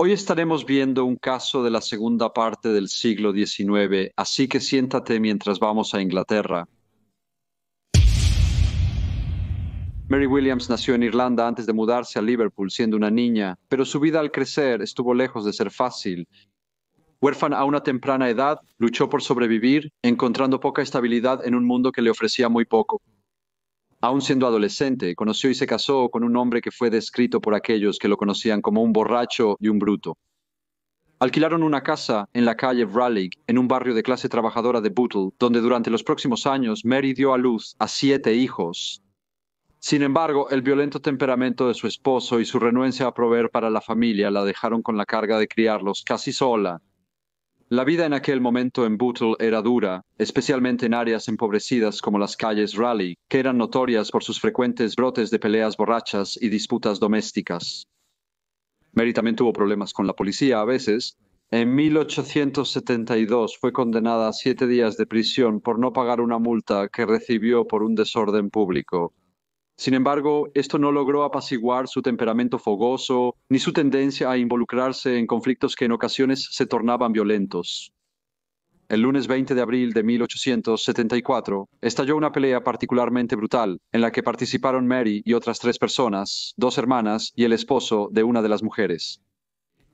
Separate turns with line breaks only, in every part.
Hoy estaremos viendo un caso de la segunda parte del siglo XIX, así que siéntate mientras vamos a Inglaterra. Mary Williams nació en Irlanda antes de mudarse a Liverpool siendo una niña, pero su vida al crecer estuvo lejos de ser fácil. Huérfana a una temprana edad, luchó por sobrevivir, encontrando poca estabilidad en un mundo que le ofrecía muy poco. Aún siendo adolescente, conoció y se casó con un hombre que fue descrito por aquellos que lo conocían como un borracho y un bruto. Alquilaron una casa en la calle Raleigh, en un barrio de clase trabajadora de Bootle, donde durante los próximos años Mary dio a luz a 7 hijos. Sin embargo, el violento temperamento de su esposo y su renuencia a proveer para la familia la dejaron con la carga de criarlos casi sola. La vida en aquel momento en Bootle era dura, especialmente en áreas empobrecidas como las calles Raleigh, que eran notorias por sus frecuentes brotes de peleas borrachas y disputas domésticas. Mary también tuvo problemas con la policía a veces. En 1872 fue condenada a 7 días de prisión por no pagar una multa que recibió por un desorden público. Sin embargo, esto no logró apaciguar su temperamento fogoso ni su tendencia a involucrarse en conflictos que en ocasiones se tornaban violentos. El lunes 20 de abril de 1874 estalló una pelea particularmente brutal en la que participaron Mary y otras 3 personas, 2 hermanas y el esposo de una de las mujeres.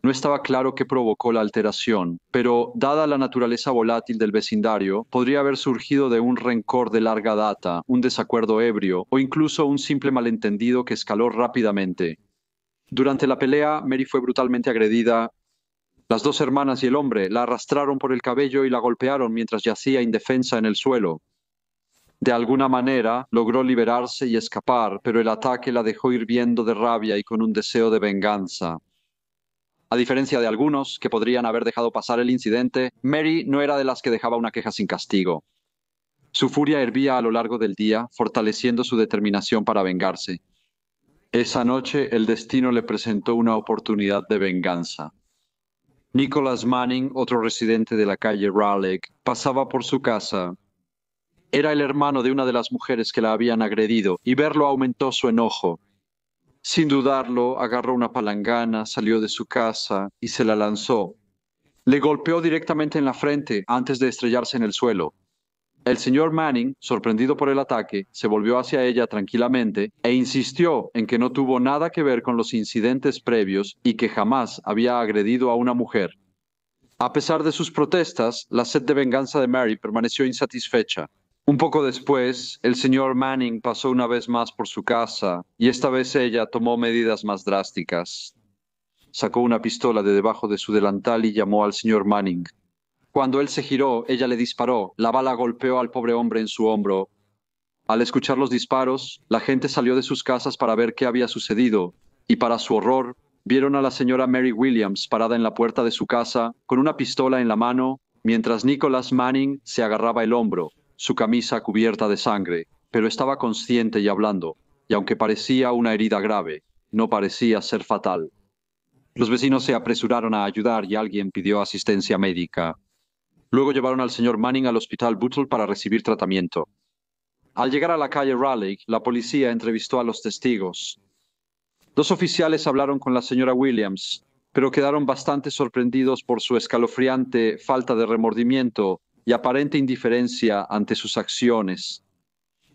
No estaba claro qué provocó la alteración, pero dada la naturaleza volátil del vecindario, podría haber surgido de un rencor de larga data, un desacuerdo ebrio o incluso un simple malentendido que escaló rápidamente. Durante la pelea, Mary fue brutalmente agredida. Las 2 hermanas y el hombre la arrastraron por el cabello y la golpearon mientras yacía indefensa en el suelo. De alguna manera logró liberarse y escapar, pero el ataque la dejó hirviendo de rabia y con un deseo de venganza. A diferencia de algunos que podrían haber dejado pasar el incidente, Mary no era de las que dejaba una queja sin castigo. Su furia hervía a lo largo del día, fortaleciendo su determinación para vengarse. Esa noche el destino le presentó una oportunidad de venganza. Nicholas Manning, otro residente de la calle Raleigh, pasaba por su casa. Era el hermano de una de las mujeres que la habían agredido, y verlo aumentó su enojo. Sin dudarlo, agarró una palangana, salió de su casa y se la lanzó. Le golpeó directamente en la frente antes de estrellarse en el suelo. El señor Manning, sorprendido por el ataque, se volvió hacia ella tranquilamente e insistió en que no tuvo nada que ver con los incidentes previos y que jamás había agredido a una mujer. A pesar de sus protestas, la sed de venganza de Mary permaneció insatisfecha. Un poco después, el señor Manning pasó una vez más por su casa y esta vez ella tomó medidas más drásticas. Sacó una pistola de debajo de su delantal y llamó al señor Manning. Cuando él se giró, ella le disparó. La bala golpeó al pobre hombre en su hombro. Al escuchar los disparos, la gente salió de sus casas para ver qué había sucedido, y para su horror, vieron a la señora Mary Williams parada en la puerta de su casa, con una pistola en la mano, mientras Nicholas Manning se agarraba el hombro, su camisa cubierta de sangre, pero estaba consciente y hablando, y aunque parecía una herida grave, no parecía ser fatal. Los vecinos se apresuraron a ayudar y alguien pidió asistencia médica. Luego llevaron al señor Manning al hospital Bootle para recibir tratamiento. Al llegar a la calle Raleigh, la policía entrevistó a los testigos. 2 oficiales hablaron con la señora Williams, pero quedaron bastante sorprendidos por su escalofriante falta de remordimiento y aparente indiferencia ante sus acciones.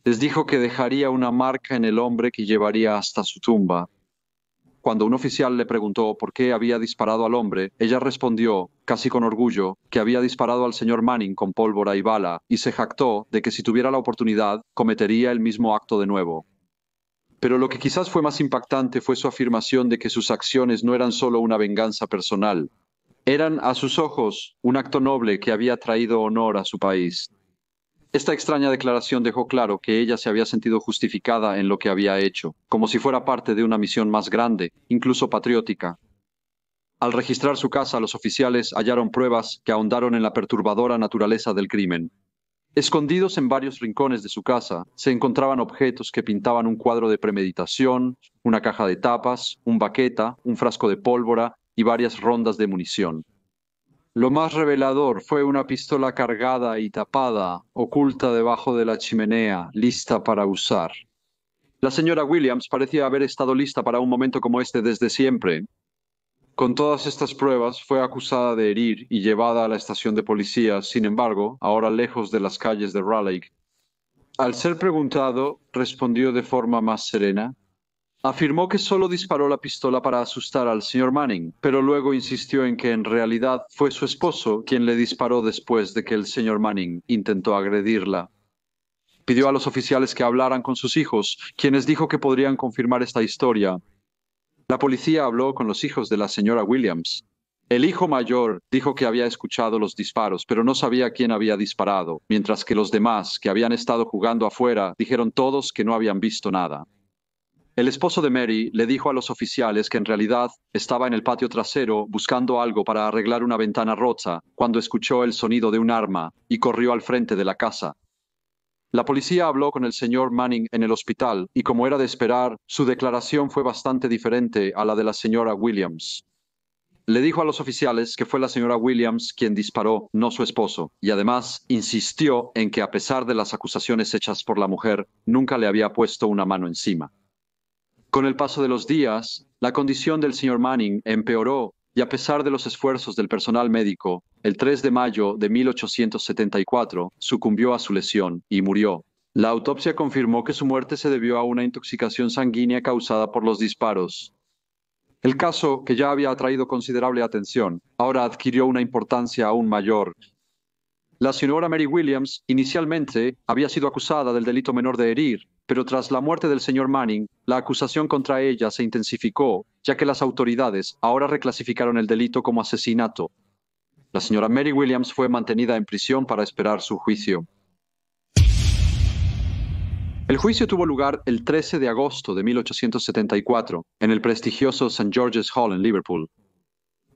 Les dijo que dejaría una marca en el hombre que llevaría hasta su tumba. Cuando un oficial le preguntó por qué había disparado al hombre, ella respondió, casi con orgullo, que había disparado al señor Manning con pólvora y bala, y se jactó de que si tuviera la oportunidad, cometería el mismo acto de nuevo. Pero lo que quizás fue más impactante fue su afirmación de que sus acciones no eran solo una venganza personal. Eran, a sus ojos, un acto noble que había traído honor a su país. Esta extraña declaración dejó claro que ella se había sentido justificada en lo que había hecho, como si fuera parte de una misión más grande, incluso patriótica. Al registrar su casa, los oficiales hallaron pruebas que ahondaron en la perturbadora naturaleza del crimen. Escondidos en varios rincones de su casa, se encontraban objetos que pintaban un cuadro de premeditación, una caja de tapas, un baqueta, un frasco de pólvora y varias rondas de munición. Lo más revelador fue una pistola cargada y tapada, oculta debajo de la chimenea, lista para usar. La señora Williams parecía haber estado lista para un momento como este desde siempre. Con todas estas pruebas, fue acusada de herir y llevada a la estación de policía. Sin embargo, ahora lejos de las calles de Raleigh. Al ser preguntado, respondió de forma más serena. Afirmó que solo disparó la pistola para asustar al señor Manning, pero luego insistió en que en realidad fue su esposo quien le disparó después de que el señor Manning intentó agredirla. Pidió a los oficiales que hablaran con sus hijos, quienes dijo que podrían confirmar esta historia. La policía habló con los hijos de la señora Williams. El hijo mayor dijo que había escuchado los disparos, pero no sabía quién había disparado, mientras que los demás, que habían estado jugando afuera, dijeron todos que no habían visto nada. El esposo de Mary le dijo a los oficiales que en realidad estaba en el patio trasero buscando algo para arreglar una ventana rota cuando escuchó el sonido de un arma y corrió al frente de la casa. La policía habló con el señor Manning en el hospital y, como era de esperar, su declaración fue bastante diferente a la de la señora Williams. Le dijo a los oficiales que fue la señora Williams quien disparó, no su esposo, y además insistió en que, a pesar de las acusaciones hechas por la mujer, nunca le había puesto una mano encima. Con el paso de los días, la condición del señor Manning empeoró y, a pesar de los esfuerzos del personal médico, el 3 de mayo de 1874 sucumbió a su lesión y murió. La autopsia confirmó que su muerte se debió a una intoxicación sanguínea causada por los disparos. El caso, que ya había atraído considerable atención, ahora adquirió una importancia aún mayor. La señora Mary Williams inicialmente había sido acusada del delito menor de herir, pero tras la muerte del señor Manning, la acusación contra ella se intensificó, ya que las autoridades ahora reclasificaron el delito como asesinato. La señora Mary Williams fue mantenida en prisión para esperar su juicio. El juicio tuvo lugar el 13 de agosto de 1874 en el prestigioso St. George's Hall en Liverpool.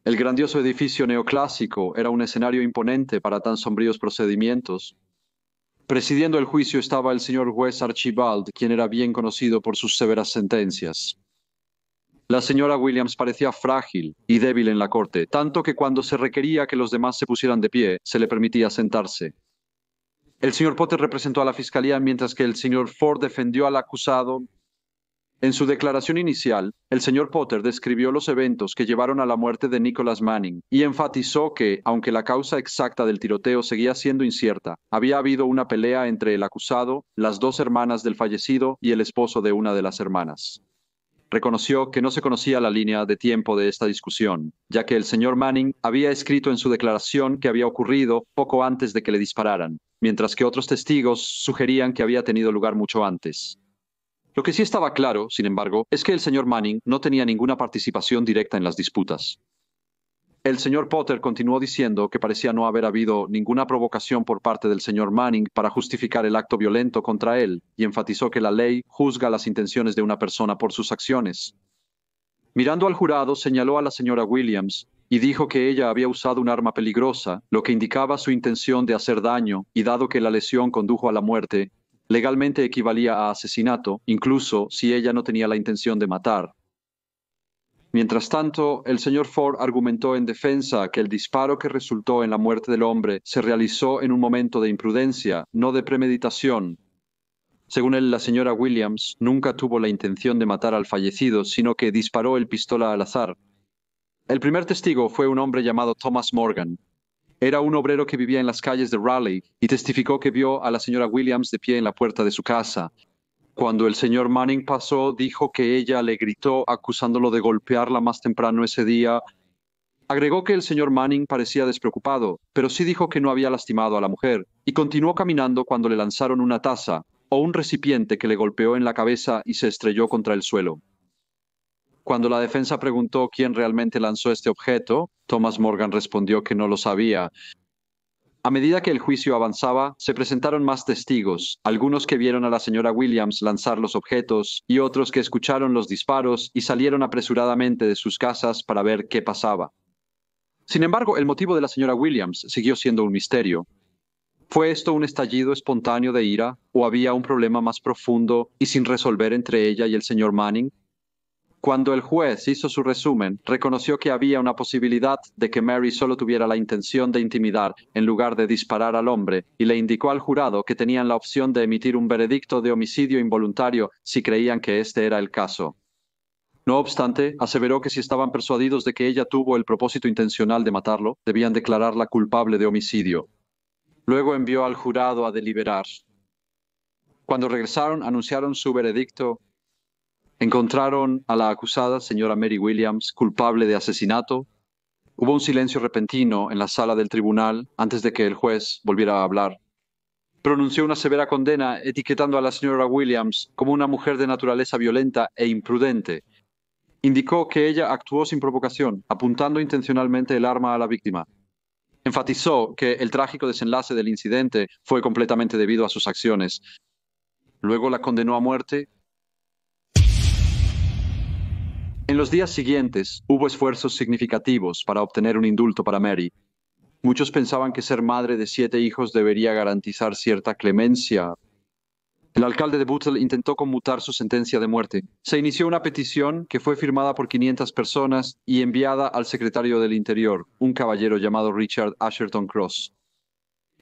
El grandioso edificio neoclásico era un escenario imponente para tan sombríos procedimientos. Presidiendo el juicio estaba el señor juez Archibald, quien era bien conocido por sus severas sentencias. La señora Williams parecía frágil y débil en la corte, tanto que cuando se requería que los demás se pusieran de pie, se le permitía sentarse. El señor Potter representó a la fiscalía, mientras que el señor Ford defendió al acusado. En su declaración inicial, el señor Potter describió los eventos que llevaron a la muerte de Nicholas Manning y enfatizó que, aunque la causa exacta del tiroteo seguía siendo incierta, había habido una pelea entre el acusado, las dos hermanas del fallecido y el esposo de una de las hermanas. Reconoció que no se conocía la línea de tiempo de esta discusión, ya que el señor Manning había escrito en su declaración que había ocurrido poco antes de que le dispararan, mientras que otros testigos sugerían que había tenido lugar mucho antes. Lo que sí estaba claro, sin embargo, es que el señor Manning no tenía ninguna participación directa en las disputas. El señor Potter continuó diciendo que parecía no haber habido ninguna provocación por parte del señor Manning para justificar el acto violento contra él, y enfatizó que la ley juzga las intenciones de una persona por sus acciones. Mirando al jurado, señaló a la señora Williams y dijo que ella había usado un arma peligrosa, lo que indicaba su intención de hacer daño, y dado que la lesión condujo a la muerte, legalmente equivalía a asesinato, incluso si ella no tenía la intención de matar. Mientras tanto, el señor Ford argumentó en defensa que el disparo que resultó en la muerte del hombre se realizó en un momento de imprudencia, no de premeditación. Según él, la señora Williams nunca tuvo la intención de matar al fallecido, sino que disparó el pistola al azar. El primer testigo fue un hombre llamado Thomas Morgan. Era un obrero que vivía en las calles de Raleigh y testificó que vio a la señora Williams de pie en la puerta de su casa. Cuando el señor Manning pasó, dijo que ella le gritó acusándolo de golpearla más temprano ese día. Agregó que el señor Manning parecía despreocupado, pero sí dijo que no había lastimado a la mujer, y continuó caminando cuando le lanzaron una taza o un recipiente que le golpeó en la cabeza y se estrelló contra el suelo. Cuando la defensa preguntó quién realmente lanzó este objeto, Thomas Morgan respondió que no lo sabía. A medida que el juicio avanzaba, se presentaron más testigos, algunos que vieron a la señora Williams lanzar los objetos y otros que escucharon los disparos y salieron apresuradamente de sus casas para ver qué pasaba. Sin embargo, el motivo de la señora Williams siguió siendo un misterio. ¿Fue esto un estallido espontáneo de ira o había un problema más profundo y sin resolver entre ella y el señor Manning? Cuando el juez hizo su resumen, reconoció que había una posibilidad de que Mary solo tuviera la intención de intimidar en lugar de disparar al hombre, y le indicó al jurado que tenían la opción de emitir un veredicto de homicidio involuntario si creían que este era el caso. No obstante, aseveró que si estaban persuadidos de que ella tuvo el propósito intencional de matarlo, debían declararla culpable de homicidio. Luego envió al jurado a deliberar. Cuando regresaron, anunciaron su veredicto. Encontraron a la acusada, señora Mary Williams, culpable de asesinato. Hubo un silencio repentino en la sala del tribunal antes de que el juez volviera a hablar. Pronunció una severa condena, etiquetando a la señora Williams como una mujer de naturaleza violenta e imprudente. Indicó que ella actuó sin provocación, apuntando intencionalmente el arma a la víctima. Enfatizó que el trágico desenlace del incidente fue completamente debido a sus acciones. Luego la condenó a muerte. En los días siguientes hubo esfuerzos significativos para obtener un indulto para Mary. Muchos pensaban que ser madre de 7 hijos debería garantizar cierta clemencia. El alcalde de Bootle intentó conmutar su sentencia de muerte. Se inició una petición que fue firmada por 500 personas y enviada al secretario del Interior, un caballero llamado Richard Asherton Cross.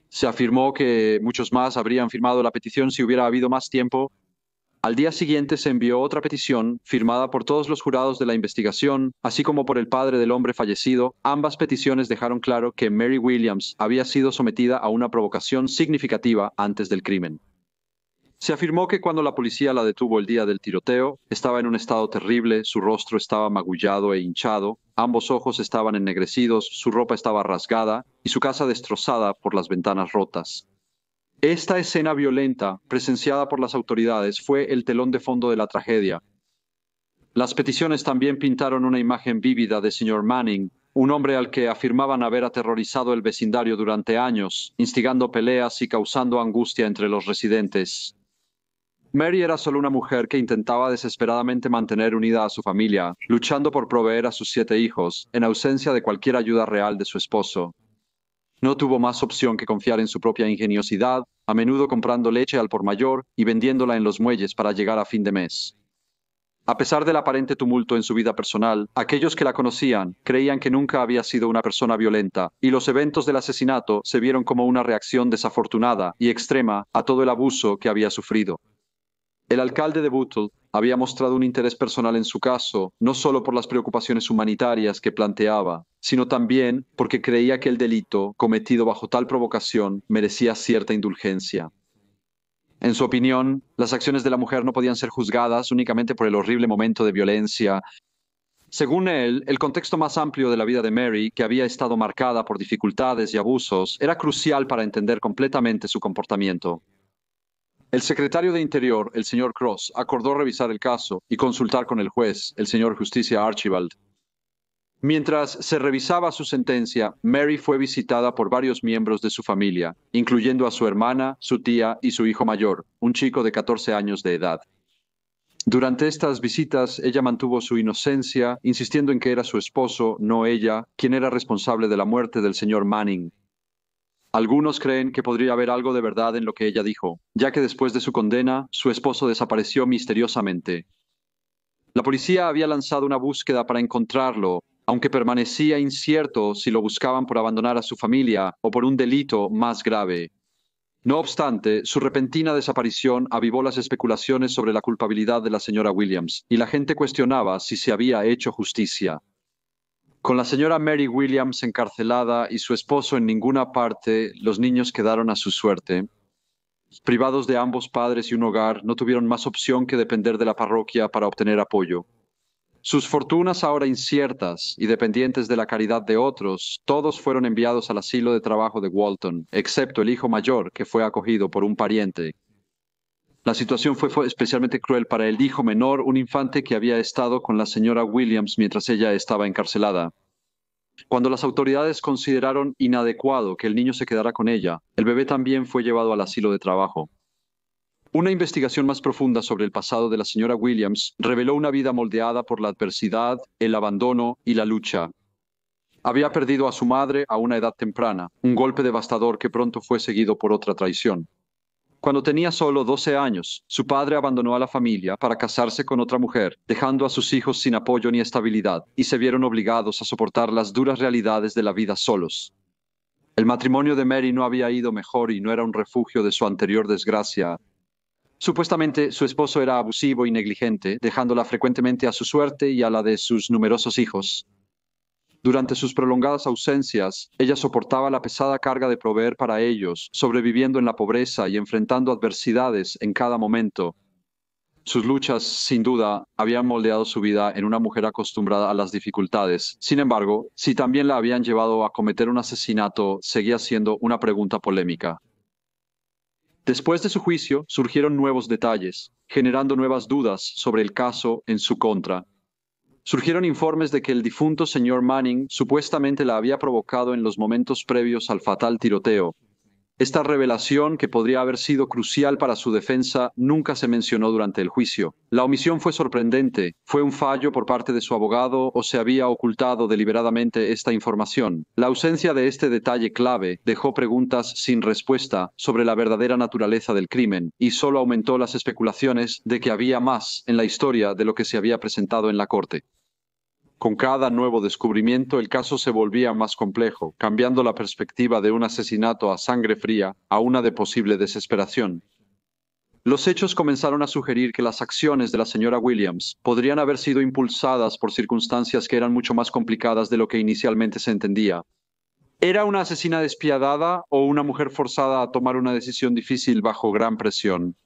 Se afirmó que muchos más habrían firmado la petición si hubiera habido más tiempo. Al día siguiente se envió otra petición firmada por todos los jurados de la investigación, así como por el padre del hombre fallecido. Ambas peticiones dejaron claro que Mary Williams había sido sometida a una provocación significativa antes del crimen. Se afirmó que cuando la policía la detuvo el día del tiroteo, estaba en un estado terrible, su rostro estaba magullado e hinchado, ambos ojos estaban ennegrecidos, su ropa estaba rasgada y su casa destrozada por las ventanas rotas. Esta escena violenta, presenciada por las autoridades, fue el telón de fondo de la tragedia. Las peticiones también pintaron una imagen vívida de señor Manning, un hombre al que afirmaban haber aterrorizado el vecindario durante años, instigando peleas y causando angustia entre los residentes. Mary era solo una mujer que intentaba desesperadamente mantener unida a su familia, luchando por proveer a sus 7 hijos, en ausencia de cualquier ayuda real de su esposo. No tuvo más opción que confiar en su propia ingeniosidad, a menudo comprando leche al por mayor y vendiéndola en los muelles para llegar a fin de mes. A pesar del aparente tumulto en su vida personal, aquellos que la conocían creían que nunca había sido una persona violenta, y los eventos del asesinato se vieron como una reacción desafortunada y extrema a todo el abuso que había sufrido. El alcalde de Bootle había mostrado un interés personal en su caso, no solo por las preocupaciones humanitarias que planteaba, sino también porque creía que el delito cometido bajo tal provocación merecía cierta indulgencia. En su opinión, las acciones de la mujer no podían ser juzgadas únicamente por el horrible momento de violencia. Según él, el contexto más amplio de la vida de Mary, que había estado marcada por dificultades y abusos, era crucial para entender completamente su comportamiento. El secretario de Interior, el señor Cross, acordó revisar el caso y consultar con el juez, el señor Justicia Archibald. Mientras se revisaba su sentencia, Mary fue visitada por varios miembros de su familia, incluyendo a su hermana, su tía y su hijo mayor, un chico de 14 años de edad. Durante estas visitas, ella mantuvo su inocencia, insistiendo en que era su esposo, no ella, quien era responsable de la muerte del señor Manning. Algunos creen que podría haber algo de verdad en lo que ella dijo, ya que después de su condena, su esposo desapareció misteriosamente. La policía había lanzado una búsqueda para encontrarlo, aunque permanecía incierto si lo buscaban por abandonar a su familia o por un delito más grave. No obstante, su repentina desaparición avivó las especulaciones sobre la culpabilidad de la señora Williams, y la gente cuestionaba si se había hecho justicia. Con la señora Mary Williams encarcelada y su esposo en ninguna parte, los niños quedaron a su suerte. Privados de ambos padres y un hogar, no tuvieron más opción que depender de la parroquia para obtener apoyo. Sus fortunas ahora inciertas y dependientes de la caridad de otros, todos fueron enviados al asilo de trabajo de Walton, excepto el hijo mayor, que fue acogido por un pariente. La situación fue especialmente cruel para el hijo menor, un infante que había estado con la señora Williams mientras ella estaba encarcelada. Cuando las autoridades consideraron inadecuado que el niño se quedara con ella, el bebé también fue llevado al asilo de trabajo. Una investigación más profunda sobre el pasado de la señora Williams reveló una vida moldeada por la adversidad, el abandono y la lucha. Había perdido a su madre a una edad temprana, un golpe devastador que pronto fue seguido por otra traición. Cuando tenía solo 12 años, su padre abandonó a la familia para casarse con otra mujer, dejando a sus hijos sin apoyo ni estabilidad, y se vieron obligados a soportar las duras realidades de la vida solos. El matrimonio de Mary no había ido mejor y no era un refugio de su anterior desgracia. Supuestamente su esposo era abusivo y negligente, dejándola frecuentemente a su suerte y a la de sus numerosos hijos. Durante sus prolongadas ausencias, ella soportaba la pesada carga de proveer para ellos, sobreviviendo en la pobreza y enfrentando adversidades en cada momento. Sus luchas, sin duda, habían moldeado su vida en una mujer acostumbrada a las dificultades. Sin embargo, si también la habían llevado a cometer un asesinato, seguía siendo una pregunta polémica. Después de su juicio, surgieron nuevos detalles, generando nuevas dudas sobre el caso en su contra. Surgieron informes de que el difunto señor Manning supuestamente la había provocado en los momentos previos al fatal tiroteo. Esta revelación, que podría haber sido crucial para su defensa, nunca se mencionó durante el juicio. La omisión fue sorprendente. ¿Fue un fallo por parte de su abogado o se había ocultado deliberadamente esta información? La ausencia de este detalle clave dejó preguntas sin respuesta sobre la verdadera naturaleza del crimen y solo aumentó las especulaciones de que había más en la historia de lo que se había presentado en la corte. Con cada nuevo descubrimiento, el caso se volvía más complejo, cambiando la perspectiva de un asesinato a sangre fría a una de posible desesperación. Los hechos comenzaron a sugerir que las acciones de la señora Williams podrían haber sido impulsadas por circunstancias que eran mucho más complicadas de lo que inicialmente se entendía. ¿Era una asesina despiadada o una mujer forzada a tomar una decisión difícil bajo gran presión?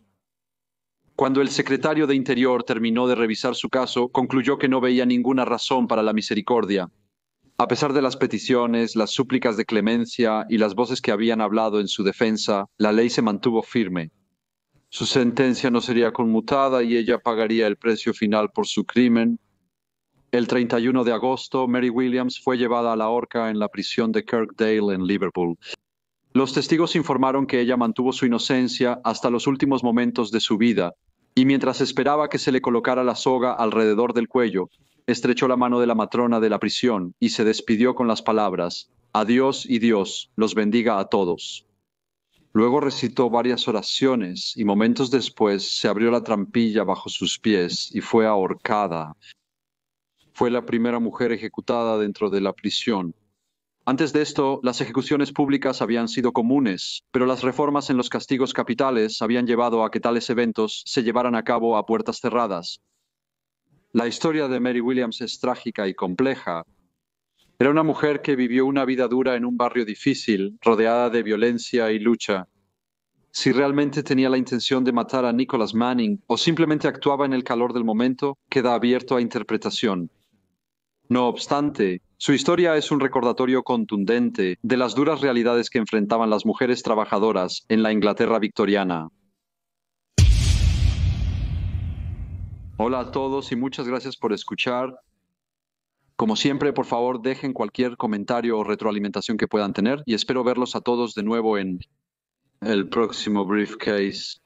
Cuando el secretario de Interior terminó de revisar su caso, concluyó que no veía ninguna razón para la misericordia. A pesar de las peticiones, las súplicas de clemencia y las voces que habían hablado en su defensa, la ley se mantuvo firme. Su sentencia no sería conmutada y ella pagaría el precio final por su crimen. El 31 de agosto, Mary Williams fue llevada a la horca en la prisión de Kirkdale en Liverpool. Los testigos informaron que ella mantuvo su inocencia hasta los últimos momentos de su vida, y mientras esperaba que se le colocara la soga alrededor del cuello, estrechó la mano de la matrona de la prisión y se despidió con las palabras: «Adiós y Dios los bendiga a todos». Luego recitó varias oraciones y momentos después se abrió la trampilla bajo sus pies y fue ahorcada. Fue la primera mujer ejecutada dentro de la prisión. Antes de esto, las ejecuciones públicas habían sido comunes, pero las reformas en los castigos capitales habían llevado a que tales eventos se llevaran a cabo a puertas cerradas. La historia de Mary Williams es trágica y compleja. Era una mujer que vivió una vida dura en un barrio difícil, rodeada de violencia y lucha. Si realmente tenía la intención de matar a Nicholas Manning o simplemente actuaba en el calor del momento, queda abierto a interpretación. No obstante, su historia es un recordatorio contundente de las duras realidades que enfrentaban las mujeres trabajadoras en la Inglaterra victoriana. Hola a todos y muchas gracias por escuchar. Como siempre, por favor, dejen cualquier comentario o retroalimentación que puedan tener y espero verlos a todos de nuevo en el próximo Briefcase.